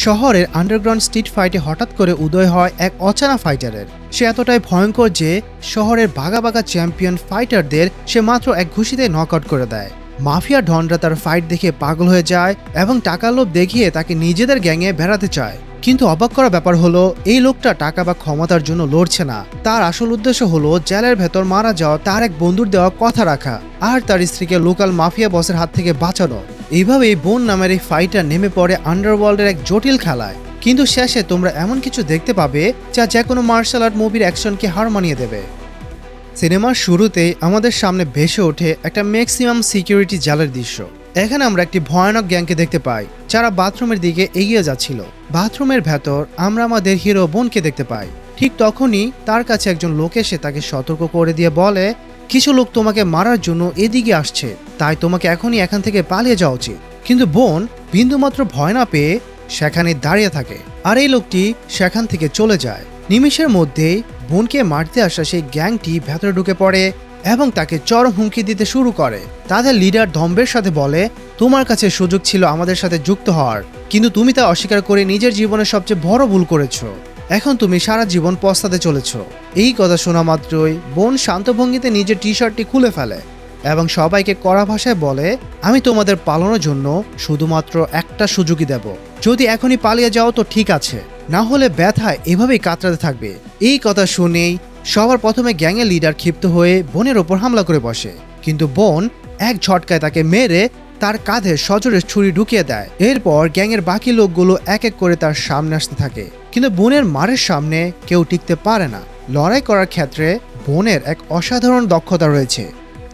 শহরের underground street ফাইটে হঠাৎ করে উদয় হয় এক অচেনা ফাইটারের। সে এতটাই ভয়ঙ্কর যে শহরের বাঘা বাঘা চ্যাম্পিয়ন ফাইটারদের সে মাত্র এক ঘুষিতে নকআউট করে দেয়। মাফিয়া ডনরা তার ফাইট দেখে পাগল হয়ে যায় এবং টাকার লোভ দেখিয়ে তাকে নিজেদের গ্যাংয়ে বেড়াতে চায়। কিন্তু অবাক করা ব্যাপার হলো এই লোকটা টাকা বা ক্ষমতার জন্য লড়ছে না। তার আসল উদ্দেশ্য হলো জেলের ভেতর মারা যাওয়া তার এক বন্ধুর দেওয়া কথা রাখা আর তার স্ত্রীকে লোকাল মাফিয়া বসের হাত থেকে বাঁচানো। এইভাবেই বোন নামের এই ফাইটার নেমে পড়ে আন্ডারওয়ার্ল্ডের এক জটিল খেলায়। কিন্তু শেষে তোমরা এমন কিছু দেখতে পাবে যা যে কোনো মার্শাল আর্ট মুভির অ্যাকশনকে হার মানিয়ে দেবে। সিনেমার শুরুতেই আমাদের সামনে ভেসে ওঠে একটা ম্যাক্সিমাম সিকিউরিটি জালের দৃশ্য। এখানে আমরা একটি ভয়ানক গ্যাংকে দেখতে পাই যারা বাথরুমের দিকে এগিয়ে যাচ্ছিল। বাথরুমের ভেতর আমরা আমাদের হিরো বোনকে দেখতে পাই। ঠিক তখনই তার কাছে একজন লোক এসে তাকে সতর্ক করে দিয়ে বলে, কিছু লোক তোমাকে মারার জন্য এদিকে আসছে, তাই তোমাকে এখনই এখান থেকে পালিয়ে যাওয়া উচিত। কিন্তু বোন বিন্দুমাত্র ভয় না পেয়ে সেখানে দাঁড়িয়ে থাকে আর এই লোকটি সেখান থেকে চলে যায়। নিমিষের মধ্যেই বোনকে মারতে আসা সেই গ্যাংটি ভেতরে ঢুকে পড়ে এবং তাকে চরম হুমকি দিতে শুরু করে। তাদের লিডার দম্বের সাথে বলে, তোমার কাছে সুযোগ ছিল আমাদের সাথে যুক্ত হওয়ার, কিন্তু তুমি তা অস্বীকার করে নিজের জীবনের সবচেয়ে বড় ভুল করেছো। এখন তুমি সারা জীবন পস্তাতে চলেছ। এই কথা শোনা মাত্রই বোন শান্ত ভঙ্গিতে নিজের টি শার্টটি খুলে ফেলে এবং সবাইকে কড়া ভাষায় বলে, আমি তোমাদের পালানোর জন্য শুধুমাত্র একটা সুযোগই দেব। যদি এখনই পালিয়ে যাও তো ঠিক আছে, না হলে ব্যথায় এভাবেই কাতরাতে থাকবে। এই কথা শুনেই সবার প্রথমে গ্যাংয়ের লিডার ক্ষিপ্ত হয়ে বোনের ওপর হামলা করে বসে, কিন্তু বোন এক ঝটকায় তাকে মেরে তার কাঁধে সজোরে ছুরি ঢুকিয়ে দেয়। এরপর গ্যাংয়ের বাকি লোকগুলো এক এক করে তার সামনে আসতে থাকে, কিন্তু বোনের মারের সামনে কেউ টিকতে পারে না। লড়াই করার ক্ষেত্রে বোনের এক অসাধারণ দক্ষতা রয়েছে,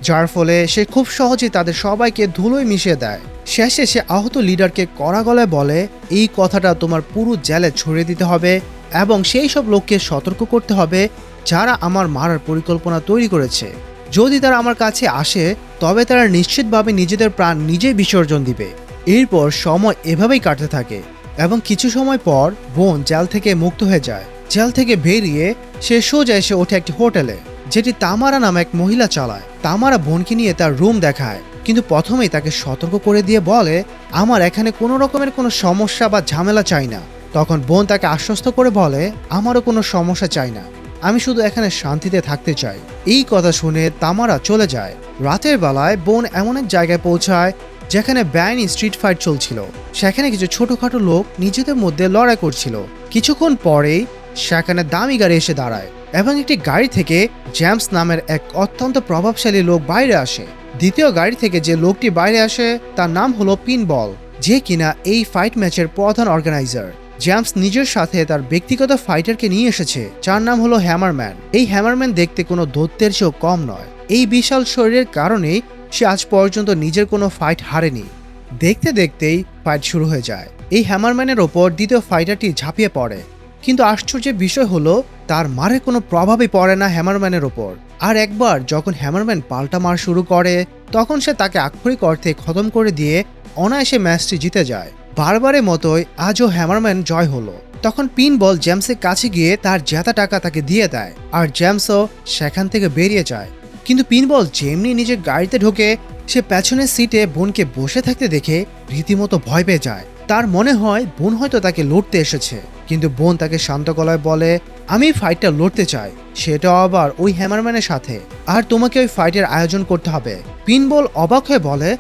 যার ফলে সে খুব সহজেই তাদের সবাইকে ধুলোয় মিশিয়ে দেয়। শেষে সে আহত লিডারকে কড়া গলায় বলে, এই কথাটা তোমার পুরো জেলে ছড়িয়ে দিতে হবে এবং সেই সব লোককে সতর্ক করতে হবে যারা আমার মারার পরিকল্পনা তৈরি করেছে। যদি তারা আমার কাছে আসে তবে তারা নিশ্চিতভাবে নিজেদের প্রাণ নিজেই বিসর্জন দিবে। এরপর সময় এভাবেই কাটতে থাকে এবং কিছু সময় পর বোন জেল থেকে মুক্ত হয়ে যায়। জেল থেকে বেরিয়ে সে সোজা এসে ওঠে একটি হোটেলে, যেটি তামারা নামে এক মহিলা চালায়। তামারা বোনকে নিয়ে তার রুম দেখায়, কিন্তু প্রথমেই তাকে সতর্ক করে দিয়ে বলে, আমার এখানে কোনো রকমের কোনো সমস্যা বা ঝামেলা চাই না। তখন বোন তাকে আশ্বস্ত করে বলে, আমারও কোনো সমস্যা চাই না, আমি শুধু এখানে শান্তিতে থাকতে চাই। এই কথা শুনে তামারা চলে যায়। রাতের বেলায় বোন এমন এক জায়গায় পৌঁছায় যেখানে বেআইনি স্ট্রিট ফাইট চলছিল। সেখানে কিছু ছোটখাটো লোক নিজেদের মধ্যে লড়াই করছিল। কিছুক্ষণ পরেই সেখানে দামি গাড়ি এসে দাঁড়ায় এবং একটি গাড়ি থেকে জেমস নামের এক অত্যন্ত প্রভাবশালী লোক বাইরে আসে। দ্বিতীয় গাড়ি থেকে যে লোকটি বাইরে আসে তার নাম হলো পিনবল, যে কিনা এই ফাইট ম্যাচের প্রধান অর্গানাইজার। জেমস নিজের সাথে তার ব্যক্তিগত ফাইটারকে নিয়ে এসেছে, যার নাম হলো হ্যামারম্যান। এই হ্যামারম্যান দেখতে কোনো দৈত্যের চেয়েও কম নয়। এই বিশাল শরীরের কারণেই সে আজ পর্যন্ত নিজের কোনো ফাইট হারেনি। দেখতে দেখতেই ফাইট শুরু হয়ে যায়। এই হ্যামারম্যানের ওপর দ্বিতীয় ফাইটারটি ঝাঁপিয়ে পড়ে, কিন্তু আশ্চর্যের বিষয় হলো তার মারের কোনো প্রভাবই পড়ে না হ্যামারম্যানের ওপর। আর একবার যখন হ্যামারম্যান পাল্টা মার শুরু করে তখন সে তাকে আক্ষরিক অর্থে খতম করে দিয়ে অনায়াসে ম্যাচটি জিতে যায়। বারবারের মতোই আজও হ্যামারম্যান জয় হলো। তখন পিনবল জেমসের কাছে গিয়ে তার জেতা টাকা তাকে দিয়ে দেয় আর জেমসও সেখান থেকে বেরিয়ে যায়। কিন্তু পিনবল যেমনি নিজের গাড়িতে ঢোকে সে পেছনের সিটে বোনকে বসে থাকতে দেখে রীতিমতো ভয় পেয়ে যায়। তার মনে হয় বোন হয়তো তাকে লড়তে এসেছে, কিন্তু বোন তাকে শান্ত গলায় বলে, আমি ফাইটটা লড়তে চাই, সেটাও আবার ওই হ্যামারম্যানের সাথে, আর তোমাকে ওই ফাইটের আয়োজন করতে হবে। পিনবল অবাক হয়ে বলে,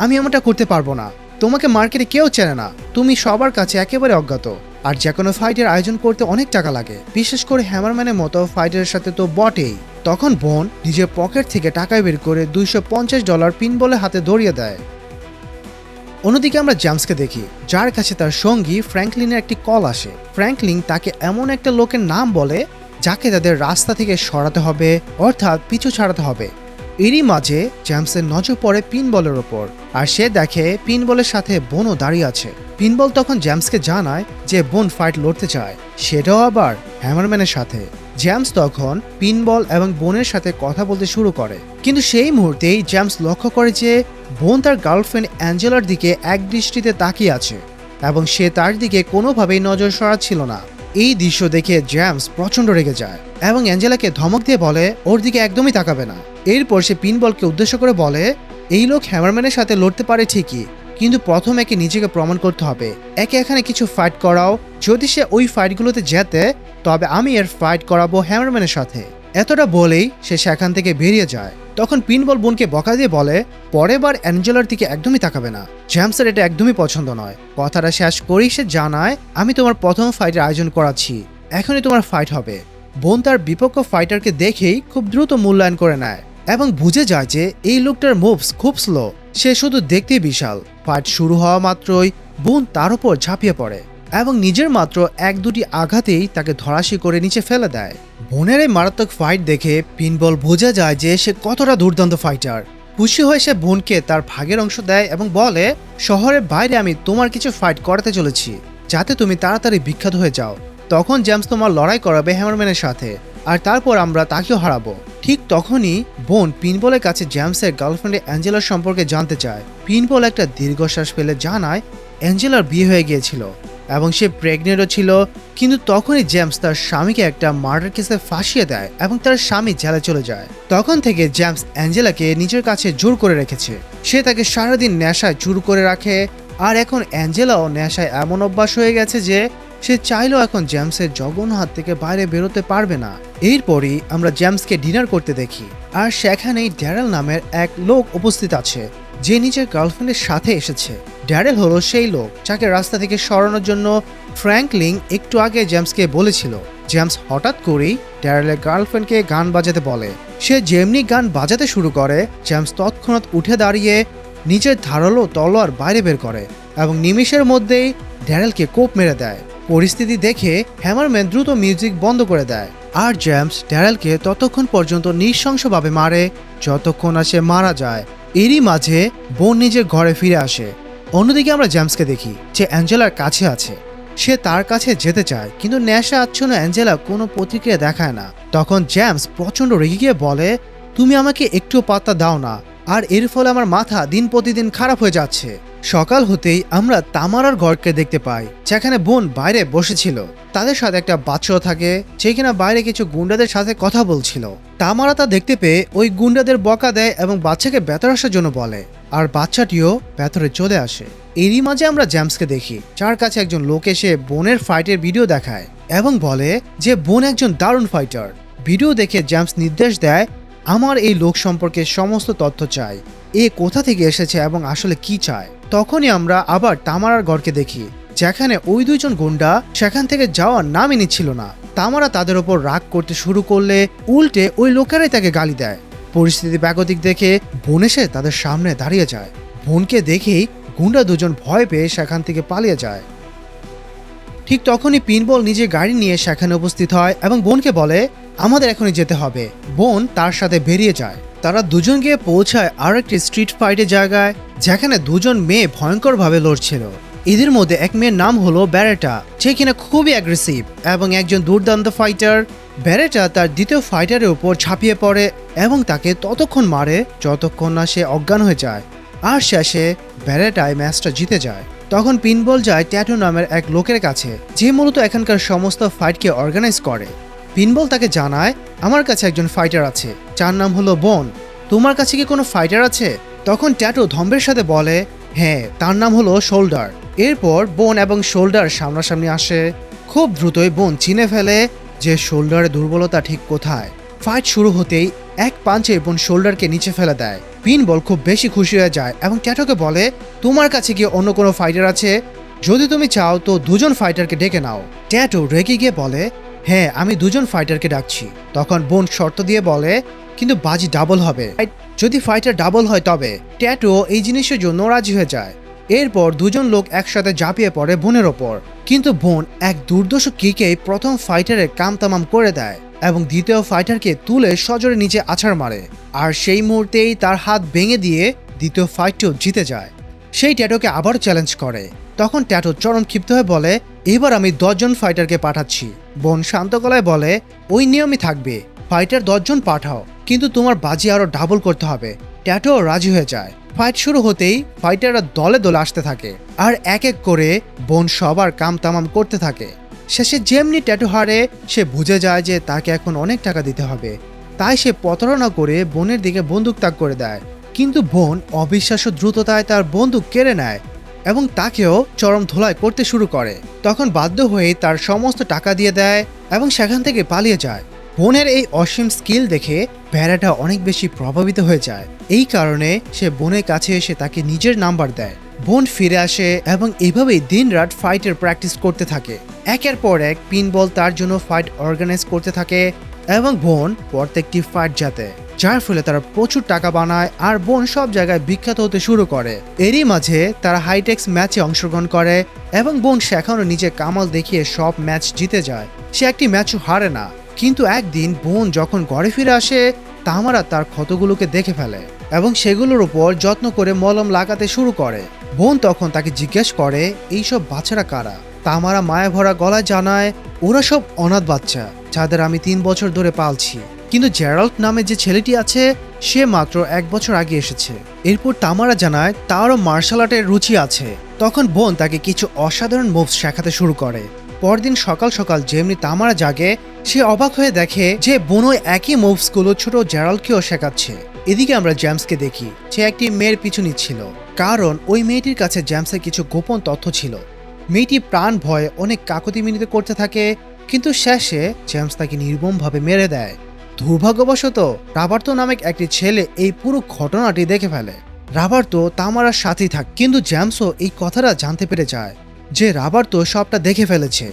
আমি এমনটা করতে পারবো না, তোমাকে মার্কেটে কেউ চেনে না, তুমি সবার কাছে একেবারে অজ্ঞাত, আর যে কোনো ফাইটের আয়োজন করতে অনেক টাকা লাগে, বিশেষ করে হ্যামারম্যানের মতো ফাইটারের সাথে তো বটেই। তখন বোন নিজের পকেট থেকে টাকা বের করে $250 পিনবলের হাতে ধরিয়ে দেয়। অন্যদিকে আমরা জেমসকে দেখি, যার কাছে তার সঙ্গী ফ্র্যাঙ্কলিনের একটি কল আসে। ফ্র্যাঙ্কলিন তাকে এমন একটা লোকের নাম বলে যাকে তাদের রাস্তা থেকে সরাতে হবে, অর্থাৎ পিছু ছাড়াতে হবে। এরই মাঝে জেমসের নজর পড়ে পিনবলের ওপর, আর সে দেখে পিনবলের সাথে বোনও দাঁড়িয়ে আছে। পিনবল তখন জেমসকে জানায় যে বোন ফাইট লড়তে চায়, সেটাও আবার হ্যামারম্যানের সাথে। জেমস তখন পিনবল এবং বোনের সাথে কথা বলতে শুরু করে, কিন্তু সেই মুহূর্তেই জেমস লক্ষ্য করে যে বোন তার গার্লফ্রেন্ড অ্যাঞ্জেলার দিকে এক দৃষ্টিতে তাকিয়ে আছে এবং সে তার দিকে কোনোভাবেই নজর সরাচ্ছিল না। এই দৃশ্য দেখে জেমস প্রচণ্ড রেগে যায় এবং অ্যাঞ্জেলাকে ধমক দিয়ে বলে ওর দিকে একদমই তাকাবে না। এরপর সে পিনবলকে উদ্দেশ্য করে বলে, এই লোক হ্যামারম্যানের সাথে লড়তে পারে ঠিকই, কিন্তু প্রথম একে নিজেকে প্রমাণ করতে হবে। একে এখানে কিছু ফাইট করাও, যদি সে ওই ফাইটগুলোতে জেতে তবে আমি এর ফাইট করাবো হ্যামারম্যানের সাথে। এতটা বলেই সে সেখান থেকে বেরিয়ে যায়। তখন পিনবল বোনকে বকা দিয়ে বলে পরের বার অ্যাঞ্জেলার দিকে একদমই তাকাবে না, জেমসের এটা একদমই পছন্দ নয়। কথাটা শেষ করেই সে জানায় আমি তোমার প্রথম ফাইটের আয়োজন করাচ্ছি, এখনই তোমার ফাইট হবে। বোন তার বিপক্ষ ফাইটারকে দেখেই খুব দ্রুত মূল্যায়ন করে নেয় এবং বুঝে যায় যে এই লোকটার মুভস খুব স্লো, সে শুধু দেখতেই বিশাল। ফাইট শুরু হওয়া মাত্রই বোন তার উপর ঝাঁপিয়ে পড়ে এবং নিজের মাত্র এক দুটি আঘাতেই তাকে ধরাশি করে নিচে ফেলে দেয়। বোনের এই মারাত্মক ফাইট দেখে পিনবল বোঝা যায় যে সে কতটা দুর্দান্ত ফাইটার। খুশি হয়ে সে বোনকে তার ভাগের অংশ দেয় এবং বলে শহরের বাইরে আমি তোমার কিছু ফাইট করাতে চলেছি, যাতে তুমি তাড়াতাড়ি বিখ্যাত হয়ে যাও। তখন জেমস তোমার লড়াই করাবে হ্যামারম্যানের সাথে, আর তারপর আমরা তাকেও হারাবো। ঠিক তখনই বোন পিনবলের কাছে জেমসের গার্লফ্রেন্ড অ্যাঞ্জেলার সম্পর্কে জানতে চায়। পিনবল একটা দীর্ঘশ্বাস ফেলে জানায় অ্যাঞ্জেলার বিয়ে হয়ে গিয়েছিল এবং সে প্রেগনেন্টও ছিল। কিন্তু তখনই জেমস তার স্বামীকে একটা মার্ডার কেসে ফাঁসিয়ে দেয় এবং তার স্বামী জেলে চলে যায়। তখন থেকে জেমস অ্যাঞ্জেলাকে নিজের কাছে জোর করে রেখেছে। সে তাকে সারাদিন নেশায় চুর করে রাখে, আর এখন অ্যাঞ্জেলাও নেশায় এমন অভ্যাস হয়ে গেছে যে সে চাইলেও এখন জেমসের জঘন্য হাত থেকে বাইরে বেরোতে পারবে না। এরপরই আমরা জেমসকে ডিনার করতে দেখি, আর সেখানেই ড্যারেল নামের এক লোক উপস্থিত আছে যে নিজের গার্লফ্রেন্ডের সাথে এসেছে। ড্যারেল হলো সেই লোক যাকে রাস্তা থেকে সরানোর জন্য ফ্র্যাঙ্কলিন একটু আগে জেমসকে বলেছিল। জেমস হঠাৎ করেই ড্যারেলের গার্লফ্রেন্ডকে গান বাজাতে বলে। সে যেমনি গান বাজাতে শুরু করে, জেমস তৎক্ষণাৎ উঠে দাঁড়িয়ে নিজের ধারালো তলোয়ার বাইরে বের করে এবং নিমেষের মধ্যেই ড্যারেলকে কোপ মেরে দেয়। পরিস্থিতি দেখে হ্যামারম্যান দ্রুত মিউজিক বন্ধ করে দেয়, আর জেমস ড্যারেলকে ততক্ষণ পর্যন্ত নৃশংসভাবে মারে যতক্ষণ না সে মারা যায়। এরই মাঝে বোন নিজের ঘরে ফিরে আসে। অন্যদিকে আমরা জেমসকে দেখি যে অ্যাঞ্জেলার কাছে আছে। সে তার কাছে যেতে চায়, কিন্তু নেশা আচ্ছন্ন অ্যাঞ্জেলা কোনো প্রতিক্রিয়া দেখায় না। তখন জেমস প্রচণ্ড রেগে গিয়ে বলে তুমি আমাকে একটু পাত্তা দাও না, আর এর ফলে আমার মাথা দিন প্রতিদিন খারাপ হয়ে যাচ্ছে। সকাল হতেই আমরা তামারার ঘরকে দেখতে পাই, যেখানে বোন বাইরে বসেছিল। তাদের সাথে একটা বাচ্চাও থাকে, যে কিনা বাইরে কিছু গুন্ডাদের সাথে কথা বলছিল। তামারা তা দেখতে পেয়ে ওই গুন্ডাদের বকা দেয় এবং বাচ্চাকে ভেতরে আসার জন্য বলে, আর বাচ্চাটিও ভেতরে চলে আসে। এরই মাঝে আমরা জেমসকে দেখি, যার কাছে একজন লোক এসে বোনের ফাইটের ভিডিও দেখায় এবং বলে যে বোন একজন দারুণ ফাইটার। ভিডিও দেখে জেমস নির্দেশ দেয় আমার এই লোক সম্পর্কে সমস্ত তথ্য চাই, এ কোথা থেকে এসেছে এবং আসলে কি চায়। তখনই আমরা আবার তামারার ঘরকে দেখি, যেখানে ওই দুইজন গুন্ডা সেখান থেকে যাওয়ার নামই নিচ্ছিল না। তামারা তাদের ওপর রাগ করতে শুরু করলে উল্টে ওই লোকেরাই তাকে গালি দেয়। পরিস্থিতি ব্যাগতিক দেখে বোন এসে তাদের সামনে দাঁড়িয়ে যায়। বোনকে দেখেই গুন্ডা দুজন ভয় পেয়ে সেখান থেকে পালিয়ে যায়। ঠিক তখনই পিনবল নিজের গাড়ি নিয়ে সেখানে উপস্থিত হয় এবং বোনকে বলে আমাদের এখনই যেতে হবে। বোন তার সাথে বেরিয়ে যায়। তারা দুজন গিয়ে পৌঁছায় আর একটি স্ট্রিট ফাইটের জায়গায়, যেখানে দুজন মেয়ে ভয়ঙ্করভাবে লড়ছিল। এদের মধ্যে এক মেয়ের নাম হলো ব্যারেটা, যে কিনা খুবই অ্যাগ্রেসিভ এবং একজন দুর্দান্ত ফাইটার। ব্যারেটা তার দ্বিতীয় ফাইটারের উপর ঝাঁপিয়ে পড়ে এবং তাকে ততক্ষণ মারে যতক্ষণ না সে অজ্ঞান হয়ে যায়, আর শেষে ব্যারেটায় ম্যাচটা জিতে যায়। তখন পিনবল যায় ট্যাটু নামের এক লোকের কাছে, যে মূলত এখানকার সমস্ত ফাইটকে অর্গানাইজ করে। পিনবল তাকে জানায় আমার কাছে একজন ফাইটার আছে, যার নাম হলো বোন, তোমার কাছে কি কোনো ফাইটার আছে? তখন ট্যাটু ধম্বের সাথে বলে হ্যাঁ, তার নাম হলো শোল্ডার। এরপর বোন এবং শোল্ডার সামনাসামনি আসে। খুব দ্রুতই বোন চিনে ফেলে যে শোল্ডারের দুর্বলতা ঠিক কোথায়। ফাইট শুরু হতেই এক পাঞ্চে বোন শোল্ডারকে নিচে ফেলে দেয়। পিনবল খুব বেশি খুশি হয়ে যায় এবং ট্যাটুকে বলে তোমার কাছে কি অন্য কোনো ফাইটার আছে? যদি তুমি চাও তো দুজন ফাইটারকে ডেকে নাও। ট্যাটু রেগে গিয়ে বলে হ্যাঁ, আমি দুজন ফাইটারকে ডাকছি। তখন বোন শর্ত দিয়ে বলে কিন্তু বাজি ডাবল হবে, যদি ফাইটার ডাবল হয় তবে। ট্যাটু এই জিনিসের জন্য রাজি হয়ে যায়। এরপর দুজন লোক একসাথে ঝাঁপিয়ে পড়ে বোনের ওপর, কিন্তু বোন এক দুর্দর্শ কিকেই প্রথম ফাইটারের কাম তামাম করে দেয় এবং দ্বিতীয় ফাইটারকে তুলে সজোরে নিচে আছাড় মারে, আর সেই মুহূর্তেই তার হাত ভেঙে দিয়ে দ্বিতীয় ফাইটটিও জিতে যায়। সেই ট্যাটুকে আবার চ্যালেঞ্জ করে। তখন ট্যাটু চরম ক্ষিপ্ত হয়ে বলে এবার আমি 10 জন ফাইটারকে পাঠাচ্ছি। বোন শান্ত গলায় বলে ওই নিয়মই থাকবে, ফাইটার 10 জন পাঠাও, কিন্তু তোমার বাজি আরো ডাবল করতে হবে। ট্যাটুও রাজি হয়ে যায়। ফাইট শুরু হতেই ফাইটাররা দলে দলে আসতে থাকে, আর এক এক করে বোন সবার কাম তামাম করতে থাকে। শেষে যেমনি ট্যাটু হারে, সে বুঝে যায় যে তাকে এখন অনেক টাকা দিতে হবে, তাই সে প্রতারণা করে বোনের দিকে বন্দুক তাক করে দেয় কিন্তু বোন অবিশ্বাস্য দ্রুততায় তার বন্দুক কেড়ে নেয় এবং তাকেও চরম ধোলাই করতে শুরু করে। তখন বাধ্য হয়ে তার সমস্ত টাকা দিয়ে দেয় এবং সেখান থেকে পালিয়ে যায়। বোনের এই অসীম স্কিল দেখে ভেড়াটা অনেক বেশি প্রভাবিত হয়ে যায়। এই কারণে সে বোনের কাছে এসে তাকে নিজের নাম্বার দেয়। বোন ফিরে আসে এবং এইভাবেই দিনরাত ফাইটের প্র্যাকটিস করতে থাকে। একের পর এক পিনবল তার জন্য ফাইট অর্গানাইজ করতে থাকে এবং বোন প্রত্যেকটি ফাইট জাতে, যার ফলে তারা প্রচুর টাকা বানায় আর বোন সব জায়গায় বিখ্যাত হতে শুরু করে। এরই মাঝে তারা হাইটেক্স ম্যাচে অংশগ্রহণ করে এবং বোন সেখানেও নিজের কামাল দেখিয়ে সব ম্যাচ জিতে যায়। সে একটি ম্যাচও হারে না। কিন্তু একদিন বোন যখন ঘরে ফিরে আসে, তামারা তার ক্ষতগুলোকে দেখে ফেলে এবং সেগুলোর উপর যত্ন করে মলম লাগাতে শুরু করে। বোন তখন তাকে জিজ্ঞেস করে এইসব বাচ্চারা কারা। তামারা মায়া ভরা গলায় জানায়, ওরা সব অনাথ বাচ্চা যাদের আমি 3 বছর ধরে পালছি। কিন্তু জেরাল্ড নামে যে ছেলেটি আছে সে মাত্র 1 বছর আগে এসেছে। এরপর তামারা জানায় তারও মার্শাল আর্টের রুচি আছে। তখন বোন তাকে কিছু অসাধারণ মুভস শেখাতে শুরু করে। পরদিন সকাল সকাল যেমনি তামারা জাগে, সে অবাক হয়ে দেখে যে বোন একই মুভসগুলো ছোট জেরাল্ডকেও শেখাচ্ছে। এদিকে আমরা জেমসকে দেখি, সে একটি মেয়ের পিছু নিচ্ছিল, কারণ ওই মেয়েটির কাছে জেমসের কিছু গোপন তথ্য ছিল। মেয়েটি প্রাণ ভয়ে অনেক কাকুতি মিনতি করতে থাকে, কিন্তু শেষে জেমস তাকে নির্মমভাবে মেরে দেয়। দুর্ভাগ্যবশত রাবার্তো নামক একটি ছেলে এই পুরো ঘটনাটি দেখে ফেলে। রাবার্তো তামারার সাথেই থাকে, কিন্তু জেমসও এই কথাটা জানতে পেরে যায় যে রাবার্তো সবটা দেখে ফেলেছে।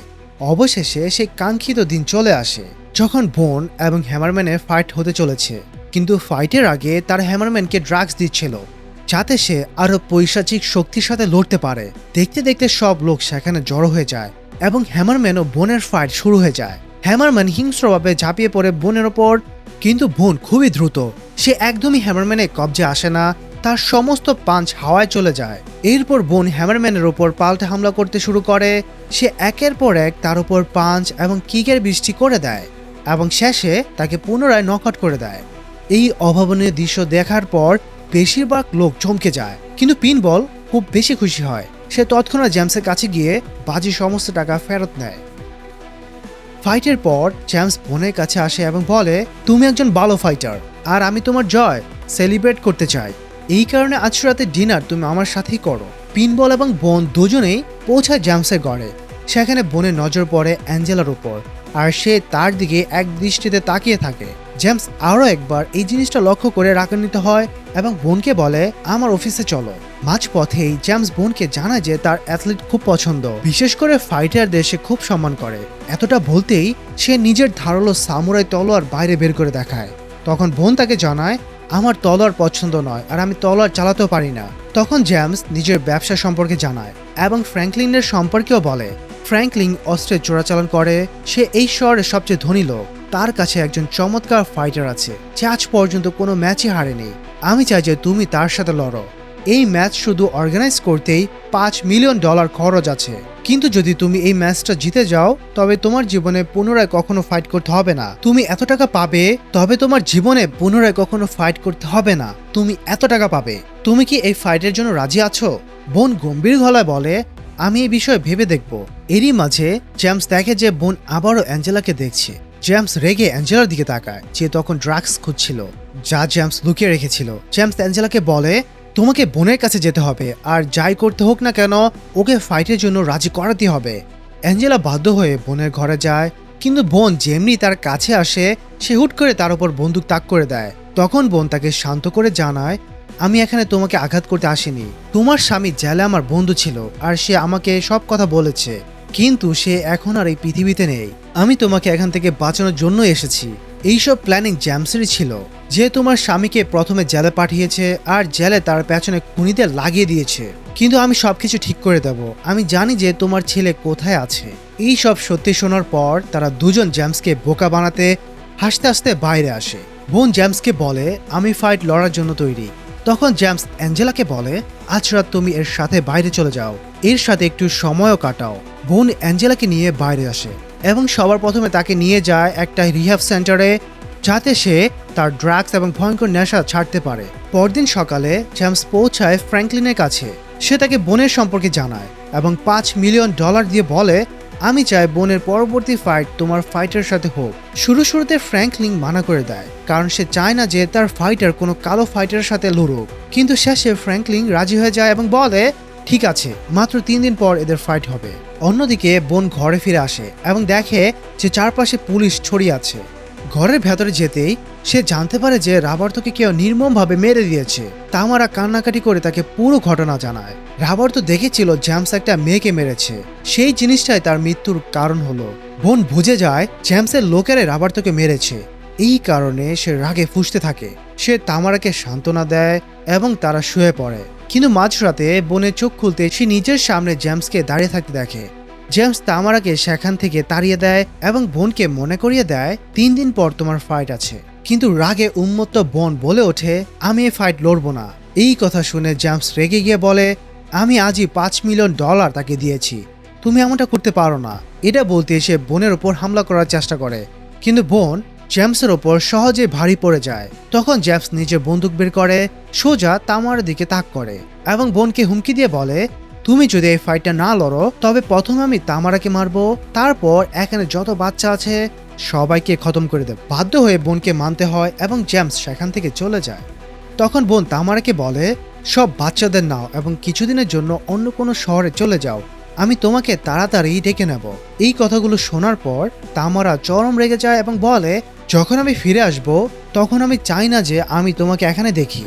অবশেষে সেই কাঙ্ক্ষিত দিন চলে আসে যখন বোন এবং হ্যামারম্যানের ফাইট হতে চলেছে। কিন্তু ফাইটের আগে তার হ্যামারম্যানকে ড্রাগস দিচ্ছিল যাতে সে আরো পৈশাচিক শক্তির সাথে লড়তে পারে। দেখতে দেখতে সব লোক সেখানে জড়ো হয়ে যায় এবং হ্যামারম্যান ও বোনের ফাইট শুরু হয়ে যায়। হ্যামারম্যান হিংস্রভাবে ঝাঁপিয়ে পড়ে বোনের ওপর, কিন্তু বোন খুবই দ্রুত। সে একদমই হ্যামারম্যানের কবজে আসে না, তার সমস্ত পাঞ্চ হাওয়ায় চলে যায়। এরপর বোন হ্যামারম্যানের ওপর পাল্টে হামলা করতে শুরু করে। সে একের পর এক তার উপর পাঞ্চ এবং কিকের বৃষ্টি করে দেয় এবং শেষে তাকে পুনরায় নকআউট করে দেয়। এই অভাবনীয় দৃশ্য দেখার পর বেশিরভাগ লোক চমকে যায়, কিন্তু পিনবল খুব বেশি খুশি হয়। সে তৎক্ষণাৎ জেমসের কাছে গিয়ে বাজি সমস্ত টাকা ফেরত নেয়। ফাইটের পর জেমস বোনের কাছে আসে এবং বলে, তুমি একজন ভালো ফাইটার আর আমি তোমার জয় সেলিব্রেট করতে চাই। এই কারণে আজ রাতে ডিনার তুমি আমার সাথেই করো। পিনবল এবং বোন দুজনেই পৌঁছায় জেমসের ঘরে। সেখানে বোনের নজর পড়ে অ্যাঞ্জেলার উপর, আর সে তার দিকে এক দৃষ্টিতে তাকিয়ে থাকে। জেমস আরও একবার এই জিনিসটা লক্ষ্য করে রাগান্বিত হয় এবং বোনকে বলে, আমার অফিসে চলো। মাঝপথেই জেমস বোনকে জানায় যে তার অ্যাথলিট খুব পছন্দ, বিশেষ করে ফাইটারদের সে খুব সম্মান করে। এতটা বলতেই সে নিজের ধারালো সামুরাই তলোয়ার বাইরে বের করে দেখায়। তখন বোন তাকে জানায়, আমার তলোয়ার পছন্দ নয় আর আমি তলোয়ার চালাতেও পারি না। তখন জেমস নিজের ব্যবসা সম্পর্কে জানায় এবং ফ্র্যাঙ্কলিনের সম্পর্কেও বলে। ফ্র্যাঙ্কলিন অস্ত্রের চোরাচালান করে, সে এই শহরের সবচেয়ে ধনী লোক। তার কাছে একজন চমৎকার ফাইটার আছে যে আজ পর্যন্ত কোনো ম্যাচই হারেনি। আমি চাই যে তুমি তার সাথে লড়ো। এই ম্যাচ শুধু অর্গানাইজ করতেই $5 মিলিয়ন খরচ আছে, কিন্তু যদি তুমি এই ম্যাচটা জিতে যাও তবে তোমার জীবনে পুনরায় কখনো ফাইট করতে হবে না। তুমি এত টাকা পাবে, তবে তোমার জীবনে পুনরায় কখনো ফাইট করতে হবে না। তুমি এত টাকা পাবে। তুমি কি এই ফাইটের জন্য রাজি আছো? বোন গম্ভীর গলায় বলে, আমি এই বিষয়ে ভেবে দেখব। এরই মাঝে জেমস দেখে যে বোন আবারও অ্যাঞ্জেলাকে দেখছে। জেমস রেগে অ্যাঞ্জেলার দিকে তাকায়, যে তখন ড্রাগস খুঁজছিল যা জেমস লুকিয়ে রেখেছিল। জেমস অ্যাঞ্জেলাকে বলে, তোমাকে বোনের কাছে যেতে হবে আর যাই করতে হোক না কেন ওকে ফাইটের জন্য রাজি করাতে হবে। অ্যাঞ্জেলা বাধ্য হয়ে বোনের ঘরে যায়, কিন্তু বোন যেমনি তার কাছে আসে সে হুট করে তার উপর বন্দুক তাক করে দেয়। তখন বোন তাকে শান্ত করে জানায়, আমি এখানে তোমাকে আঘাত করতে আসিনি। তোমার স্বামী জেলে আমার বন্ধু ছিল আর সে আমাকে সব কথা বলেছে, কিন্তু সে এখন আর এই পৃথিবীতে নেই। আমি তোমাকে এখান থেকে বাঁচানোর জন্য এসেছি। এইসব প্ল্যানিং জেমসেরই ছিল, যে তোমার স্বামীকে প্রথমে জেলে পাঠিয়েছে আর জেলে তার পেছনে খুনিদের লাগিয়ে দিয়েছে। কিন্তু আমি সবকিছু ঠিক করে দেব। আমি জানি যে তোমার ছেলে কোথায় আছে। এই সব সত্যি শোনার পর তারা দুজন জেমসকে বোকা বানাতে হাসতে হাসতে বাইরে আসে। বোন জেমসকে বলে, আমি ফাইট লড়ার জন্য তৈরি। তখন জেমস অ্যাঞ্জেলাকে বলে, আজ রাত তুমি এর সাথে বাইরে চলে যাও, এর সাথে একটু সময়ও কাটাও। বোন অ্যাঞ্জেলাকে নিয়ে বাইরে আসে এবং সবার প্রথমে তাকে নিয়ে যায় একটা রিহ্যাব সেন্টারে, যাতে সে তার ড্রাগস এবং ভয়ঙ্কর নেশা ছাড়তে পারে। পরদিন সকালে জেমস পৌঁছায় ফ্র্যাঙ্কলিনের কাছে। সে তাকে বোনের সম্পর্কে জানায় এবং $5 মিলিয়ন দিয়ে বলে, আমি চাই বোনের পরবর্তী ফাইট তোমার ফাইটার সাথে হোক। শুরুতে ফ্র্যাঙ্কলিন মানা করে দেয়, কারণ সে চায় না যে তার ফাইটার কোনো কালো ফাইটারের সাথে লড়ুক। কিন্তু শেষে ফ্র্যাঙ্কলিন রাজি হয়ে যায় এবং বলে ঠিক আছে, মাত্র 3 দিন পর এদের ফাইট হবে। অন্যদিকে বোন ঘরে ফিরে আসে এবং দেখে যে চারপাশে পুলিশ ছড়িয়ে আছে। ঘরের ভেতরে যেতেই সে জানতে পারে যে রাবার্তোকে কেউ নির্মমভাবে মেরে দিয়েছে। তামারা কান্নাকাটি করে তাকে পুরো ঘটনা জানায়। রাবার্তো দেখেছিল জেমস একটা মেয়েকে মেরেছে, সেই জিনিসটাই তার মৃত্যুর কারণ হলো। বোন বুঝে যায় জেমসের লোকেরা রাবার্তোকে মেরেছে, এই কারণে সে রাগে ফুঁসতে থাকে। সে তামারাকে সান্ত্বনা দেয় এবং তারা শুয়ে পড়ে। কিন্তু মাঝরাতে বোনের চোখ খুলতে সে নিজের সামনে জেমসকে দাঁড়িয়ে থাকতে দেখে। জেমস তামারাকে সেখান থেকে তাড়িয়ে দেয় এবং বোনকে মনে করিয়ে দেয় 3 দিন পর তোমার ফাইট আছে। কিন্তু রাগে উন্মত্ত বোন বলে ওঠে আমি এই ফাইট লড়বো না। এই কথা শুনে জেমস রেগে গিয়ে বলে আমি আজই $5 মিলিয়ন তাকে দিয়েছি, তুমি এমনটা করতে পারো না। এটা বলতে সে বোনের ওপর হামলা করার চেষ্টা করে, কিন্তু বোন জেমসের ওপর সহজে ভারী পড়ে যায়। তখন জেমস নিজের বন্দুক বের করে সোজা তামারার দিকে তাক করে এবং বোনকে হুমকি দিয়ে বলে তুমি যদি এই ফাইটটা না লড়ো তবে প্রথমে আমি তামারাকে মারবো, তারপর এখানে যত বাচ্চা আছে সবাইকে খতম করে দেব। বাধ্য হয়ে বোনকে মানতে হয় এবং জেমস সেখান থেকে চলে যায়। তখন বোন তামারাকে বলে সব বাচ্চাদের নাও এবং কিছুদিনের জন্য অন্য কোনো শহরে চলে যাও, আমি তোমাকে তাড়াতাড়ি ডেকে নেব। এই কথাগুলো শোনার পর তামারা চরম রেগে যায় এবং বলে যখন আমি ফিরে আসব তখন আমি চাই না যে আমি তোমাকে এখানে দেখি।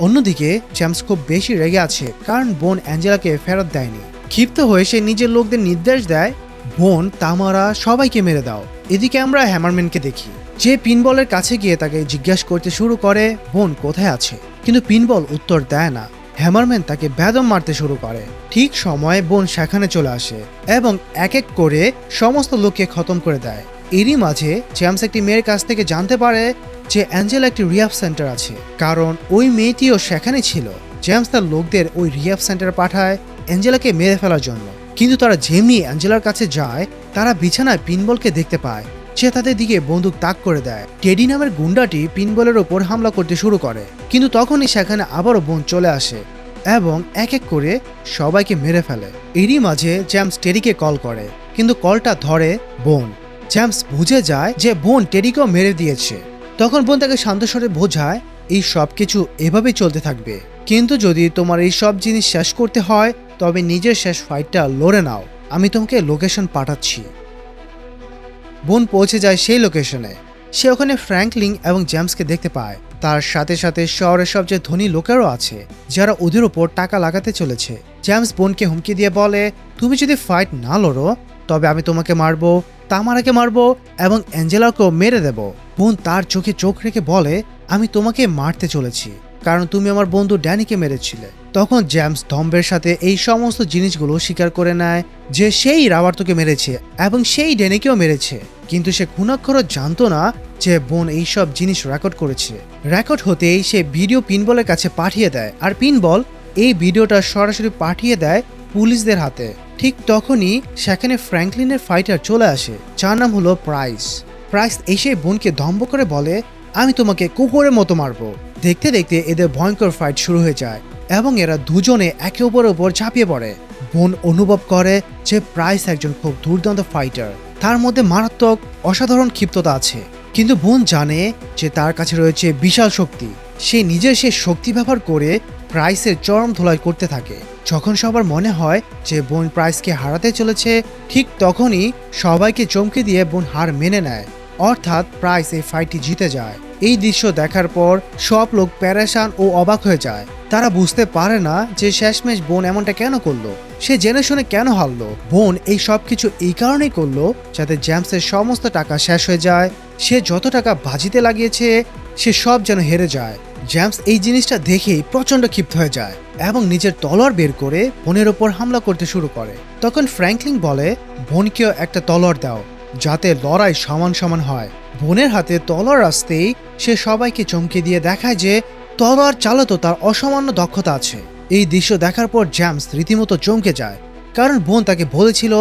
অন্যদিকে জেমস খুব বেশি রেগে আছে কারণ বোন অ্যাঞ্জেলাকে ফেরত দেয়নি। ক্ষিপ্ত হয়ে সে নিজের লোকদের নির্দেশ দেয় বোন তামারা সবাইকে মেরে দাও। এদিকে আমরা হ্যামারম্যানকে দেখি, যে পিনবলের কাছে গিয়ে তাকে জিজ্ঞাসা করতে শুরু করে বোন কোথায় আছে, কিন্তু পিনবল উত্তর দেয় না। হ্যামারম্যান তাকে বেদম মারতে শুরু করে। ঠিক সময়ে বোন সেখানে চলে আসে এবং এক এক করে সমস্ত লোককে খতম করে দেয়। এরই মাঝে জেমস একটি মেয়ের কাছ থেকে জানতে পারে যে অ্যাঞ্জেলা একটি রিহ্যাব সেন্টার আছে, কারণ ওই মেয়েটিও সেখানে ছিল। জেমস তার লোকদের ওই রিহ্যাব সেন্টারে পাঠায় অ্যাঞ্জেলাকে মেরে ফেলার জন্য। কিন্তু তারা যেমনি অ্যাঞ্জেলার কাছে যায় তারা বিছানায় পিনবলকে দেখতে পায়, সে তাদের দিকে বন্দুক তাক করে দেয়। টেডি নামের গুন্ডাটি পিনবলের ওপর হামলা করতে শুরু করে, কিন্তু তখনই সেখানে আবারও বোন চলে আসে এবং এক এক করে সবাইকে মেরে ফেলে। এরই মাঝে জেমস টেডিকে কল করে, কিন্তু কলটা ধরে বোন। জেমস বুঝে যায় যে বোন টেডিকেও মেরে দিয়েছে। তখন বোন তাকে শান্ত স্বরে বোঝায় এই সব কিছু এভাবেই চলতে থাকবে, কিন্তু যদি তোমার এই সব জিনিস শেষ করতে হয় তবে নিজের শেষ ফাইটটা লড়ে নাও, আমি তোমাকে লোকেশন পাঠাচ্ছি। বোন পৌঁছে যায় সেই লোকেশনে। সে ওখানে ফ্র্যাঙ্কলিন এবং জেমসকে দেখতে পায়। তার সাথে সাথে শহরের সবচেয়ে ধনী লোকেরও আছে যারা ওদের উপর টাকা লাগাতে চলেছে। জেমস বোনকে হুমকি দিয়ে বলে তুমি যদি ফাইট না লড়ো তবে আমি তোমাকে মারবো, তামারাকে মারবো এবং অ্যাঞ্জেলাকেও মেরে দেব। বোন তার চোখে চোখ রেখে বলে আমি তোমাকে মারতে চলেছি কারণ তুমি আমার বন্ধু ড্যানিকে মেরেছিলে। তখন জেমস ধম্বের সাথে এই সমস্ত জিনিসগুলো স্বীকার করে নেয় যে সেই রাবার্তোকে মেরেছে এবং সেই ড্যানিকেও মেরেছে, কিন্তু সে খুনাক্ষরও জানতো না যে বোন এইসব জিনিস রেকর্ড করেছে। রেকর্ড হতেই সে ভিডিও পিনবলের কাছে পাঠিয়ে দেয় আর পিনবল এই ভিডিওটা সরাসরি পাঠিয়ে দেয় পুলিশদের হাতে। ঠিক তখনই সেখানে ফ্র্যাঙ্কলিনের ফাইটার চলে আসে যার নাম হলো প্রাইস। প্রাইস এসে বোনকে দম্ভ করে বলে আমি তোমাকে কুকুরের মতো মারবো। দেখতে দেখতে এদের ভয়ঙ্কর ফাইট শুরু হয়ে যায় এবং এরা দুজনে একে অপরের উপর ঝাঁপিয়ে পড়ে। বোন অনুভব করে যে প্রাইস একজন খুব দুর্দান্ত ফাইটার, তার মধ্যে মারাত্মক অসাধারণ ক্ষিপ্ততা আছে, কিন্তু বোন জানে যে তার কাছে রয়েছে বিশাল শক্তি। সে নিজের সে শক্তি ব্যবহার করে প্রাইসের চরম ধুলাই করতে থাকে। যখন সবার মনে হয় যে বোন প্রাইসকে হারাতে চলেছে, ঠিক তখনই সবাইকে চমকে দিয়ে বোন হার মেনে নেয়, অর্থাৎ প্রাইস এই ফাইটটি জিতে যায়। এই দৃশ্য দেখার পর সব লোক প্যারেশান ও অবাক হয়ে যায়। তারা বুঝতে পারে না যে শেষমেশ বোন এমনটা কেন করলো, সে জেনে শুনে কেন হারলো। বোন এই সব কিছু এই কারণেই করলো যাতে জেমসের সমস্ত টাকা শেষ হয়ে যায়। সে যত টাকা বাজিতে লাগিয়েছে সে সব যেন হেরে যায়। জেমস এই জিনিসটা দেখেই প্রচন্ড ক্ষিপ্ত হয়ে যায় এবং নিজের তলোয়ার বের করে বোনের ওপর হামলা করতে শুরু করে। তখন ফ্র্যাঙ্কলিন বলে বোনকেও একটা তলোয়ার দাও যাতে লড়াই সমান সমান হয়। বোনের হাতে তলোয়ার আসতেই সে সবাইকে চমকে দিয়ে দেখায় যে তলোয়ার চালাতো তার অসামান্য দক্ষতা আছে। এই দৃশ্য দেখার পর জেমস রীতিমতো চমকে যায়, কারণ বোন তাকে বলেছিল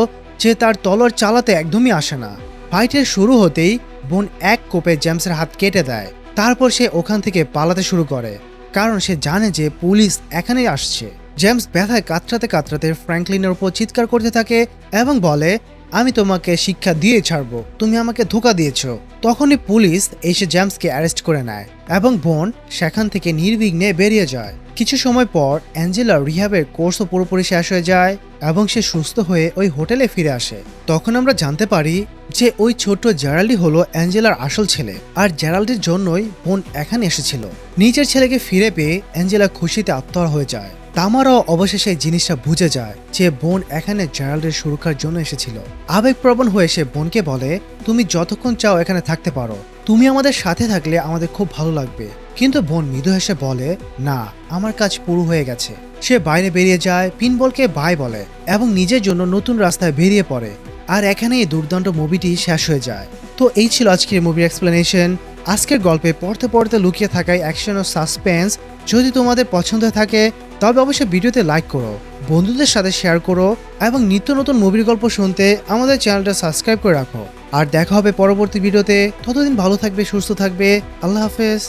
যে তার তলোয়ার চালাতে একদমই আসে না। ফাইটের শুরু হতেই বোন এক কোপে জেমসের হাত কেটে দেয়। তারপর সে ওখান থেকে পালাতে শুরু করে, কারণ সে জানে যে পুলিশ এখানেই আসছে। জেমস ব্যথায় কাতরাতে কাতরাতে ফ্র্যাঙ্কলিনের উপর চিৎকার করতে থাকে এবং বলে আমি তোমাকে শিক্ষা দিয়ে ছাড়বো, তুমি আমাকে ধোঁকা দিয়েছো। তখনই পুলিশ এসে জেমসকে অ্যারেস্ট করে নেয় এবং বোন সেখান থেকে নির্বিঘ্নে বেরিয়ে যায়। কিছু সময় পর অ্যাঞ্জেলার রিহ্যাবের কোর্সও পুরোপুরি শেষ হয়ে যায় এবং সে সুস্থ হয়ে ওই হোটেলে ফিরে আসে। তখন আমরা জানতে পারি যে ওই ছোট্ট জেরাল্ডই হলো অ্যাঞ্জেলার আসল ছেলে, আর জেরাল্ডের জন্যই বোন এখানে এসেছিল। নিজের ছেলেকে ফিরে পেয়ে অ্যাঞ্জেলা খুশিতে আত্মহারা হয়ে যায়। তামারাও অবশেষে এই জিনিসটা বুঝে যায় যে বোন এখানে জেরাল্ডের সুরক্ষার জন্য এসেছিল। আবেগপ্রবণ হয়ে সে বোনকে বলে, তুমি যতক্ষণ চাও এখানে থাকতে পারো, তুমি আমাদের সাথে থাকলে আমাদের খুব ভালো লাগবে। কিন্তু বোন মৃদু হেসে বলে, না, আমার কাজ পুরো হয়ে গেছে। সে বাইরে বেরিয়ে যায়, পিনবলকে বাই বলে এবং নিজের জন্য নতুন রাস্তায় বেরিয়ে পড়ে। আর এখানে এই দুর্দান্ত মুভিটি শেষ হয়ে যায়। তো এই ছিল আজকের মুভির এক্সপ্লেনেশন। আজকের গল্পে পড়তে পড়তে লুকিয়ে থাকায় অ্যাকশন ও সাসপেন্স যদি তোমাদের পছন্দ থাকে তবে অবশ্যই ভিডিওতে লাইক করো, বন্ধুদের সাথে শেয়ার করো এবং নিত্য নতুন মুভির গল্প শুনতে আমাদের চ্যানেলটা সাবস্ক্রাইব করে রাখো। আর দেখা হবে পরবর্তী ভিডিওতে। ততদিন ভালো থাকবে, সুস্থ থাকবে। আল্লাহ হাফেজ।